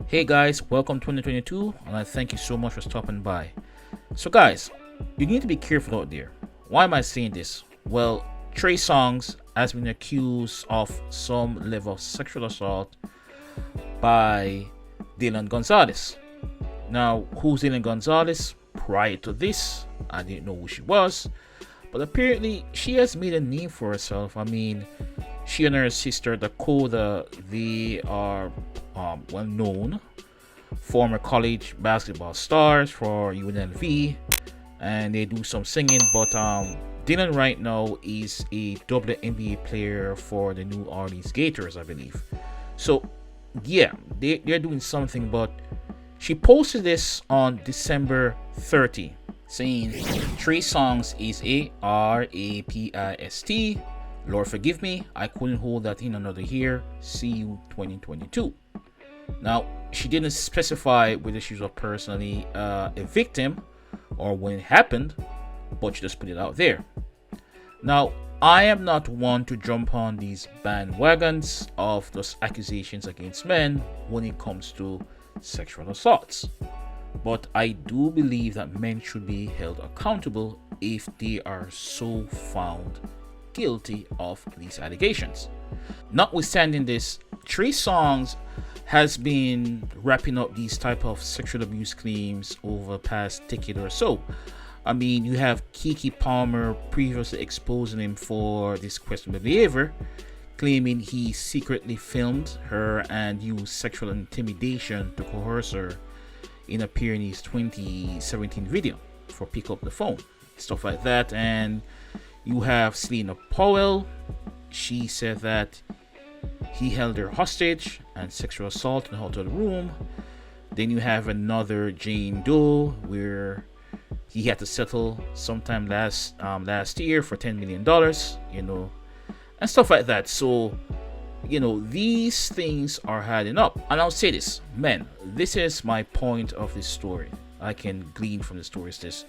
Hey guys, welcome 2022, and I thank you so much for stopping by. So, guys, you need to be careful out there. Why am I saying this? Well, Trey Songz has been accused of some level of sexual assault by DYLAN Gonzalez. Now, who's DYLAN Gonzalez? Prior to this, I didn't know who she was, but apparently she has made a name for herself. I mean, she and her sister Dakota, they are well known former college basketball stars for Wnba, and they do some singing. But DYLAN right now is a WNBA player for the New Orleans Gators, I believe. So yeah, they're doing something. But she posted this on December 30, saying Trey Songz is a rapist. Lord forgive me, I couldn't hold that in another year. See you 2022. Now, she didn't specify whether she was personally a victim or when it happened, but she just put it out there. Now, I am not one to jump on these bandwagons of those accusations against men when it comes to sexual assaults, but I do believe that men should be held accountable if they are so found guilty of these allegations. Notwithstanding this, Trey Songz has been wrapping up these type of sexual abuse claims over the past decade or so. I mean, you have Keke Palmer previously exposing him for this questionable behavior, claiming he secretly filmed her and used sexual intimidation to coerce her in appearing in his 2017 video for Pick Up the Phone, stuff like that. And you have Selena Powell. She said that he held her hostage and sexual assault in the hotel room. Then you have another Jane Doe where he had to settle sometime last year for $10 million, and stuff like that. So, these things are adding up. And I'll say this, men, this is my point of this story. I can glean from the story is this: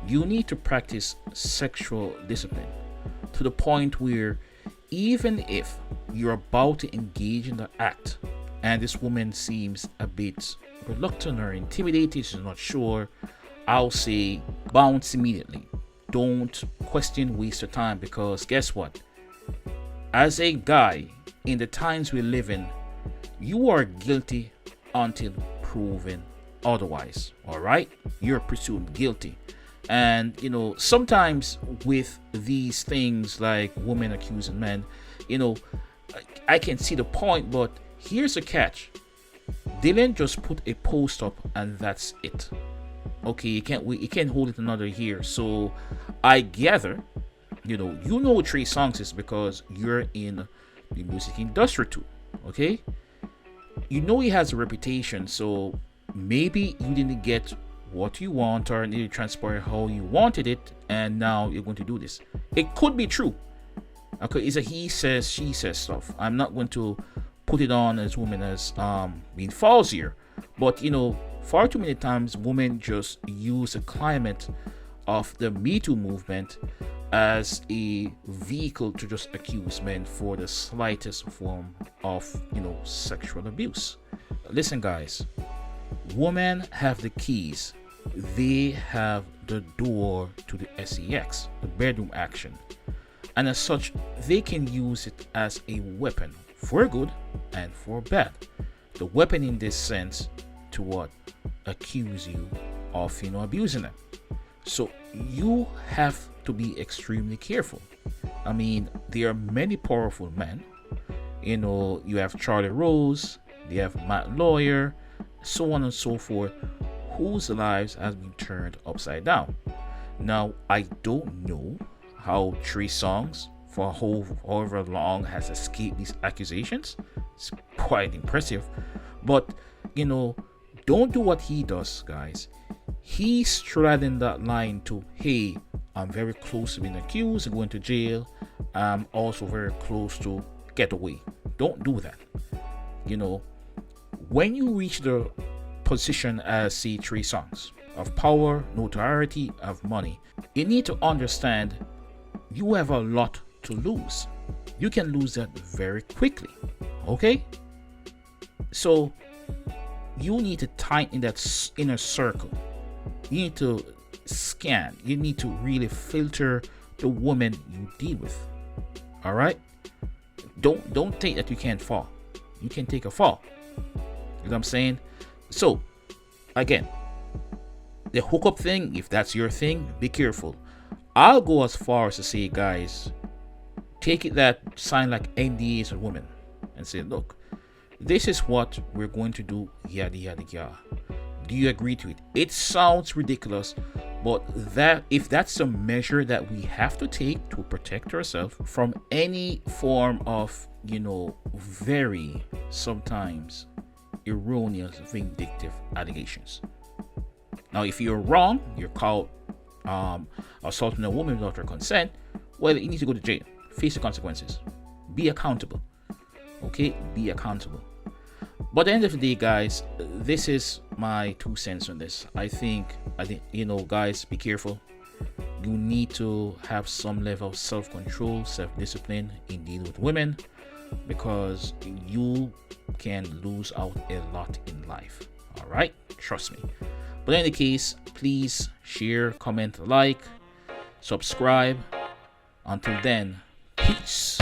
you need to practice sexual discipline to the point where even if you're about to engage in the act and this woman seems a bit reluctant or intimidated, she's not sure, I'll say bounce immediately. Don't question, waste your time, because guess what? As a guy, in the times we live in, you are guilty until proven otherwise. All right? You're presumed guilty. And sometimes with these things like women accusing men, I can see the point, but here's the catch. DYLAN just put a post up and that's it. Okay, you can't hold it another year. So I gather, Trey Songz is because you're in the music industry too. Okay, he has a reputation, so maybe you didn't get what you want or it didn't transpire how you wanted it, and now you're going to do this. It could be true. Okay, it's a he says, she says stuff. I'm not going to put it on as women as being false here, but far too many times women just use the climate of the Me Too movement as a vehicle to just accuse men for the slightest form of sexual abuse. Listen, guys, women have the keys. They have the door to the sex, the bedroom action, and as such they can use it as a weapon for good and for bad. The weapon in this sense to what? Accuse you of abusing them. So you have to be extremely careful. I mean, there are many powerful men. You have Charlie Rose, you have Matt Lawyer, so on and so forth, whose lives has been turned upside down. Now, I don't know how Trey Songz for however long has escaped these accusations. It's quite impressive. But don't do what he does, guys. He's straddling that line to, hey, I'm very close to being accused and going to jail. I'm also very close to get away. Don't do that. When you reach the position as, say, Trey Songz, of power, notoriety, of money, you need to understand you have a lot to lose. You can lose that very quickly. Okay? So you need to tighten that inner circle. You need to scan. You need to really filter the woman you deal with. All right. Don't think that you can't fall. You can take a fall. You know what I'm saying? So, again, the hookup thing, if that's your thing, be careful. I'll go as far as to say, guys, take it that sign like NDAs with women and say, look, this is what we're going to do, yada yada yada. Do you agree to it? It sounds ridiculous, but that if that's a measure that we have to take to protect ourselves from any form of, very sometimes erroneous, vindictive allegations. Now, if you're wrong, you're caught assaulting a woman without her consent, well, you need to go to jail, face the consequences, be accountable. Okay, be accountable. But at the end of the day, guys, this is my 2 cents on this. I think, guys, be careful. You need to have some level of self-control, self-discipline in dealing with women, because you can lose out a lot in life. All right, trust me. But in any case, please share, comment, like, subscribe. Until then, peace.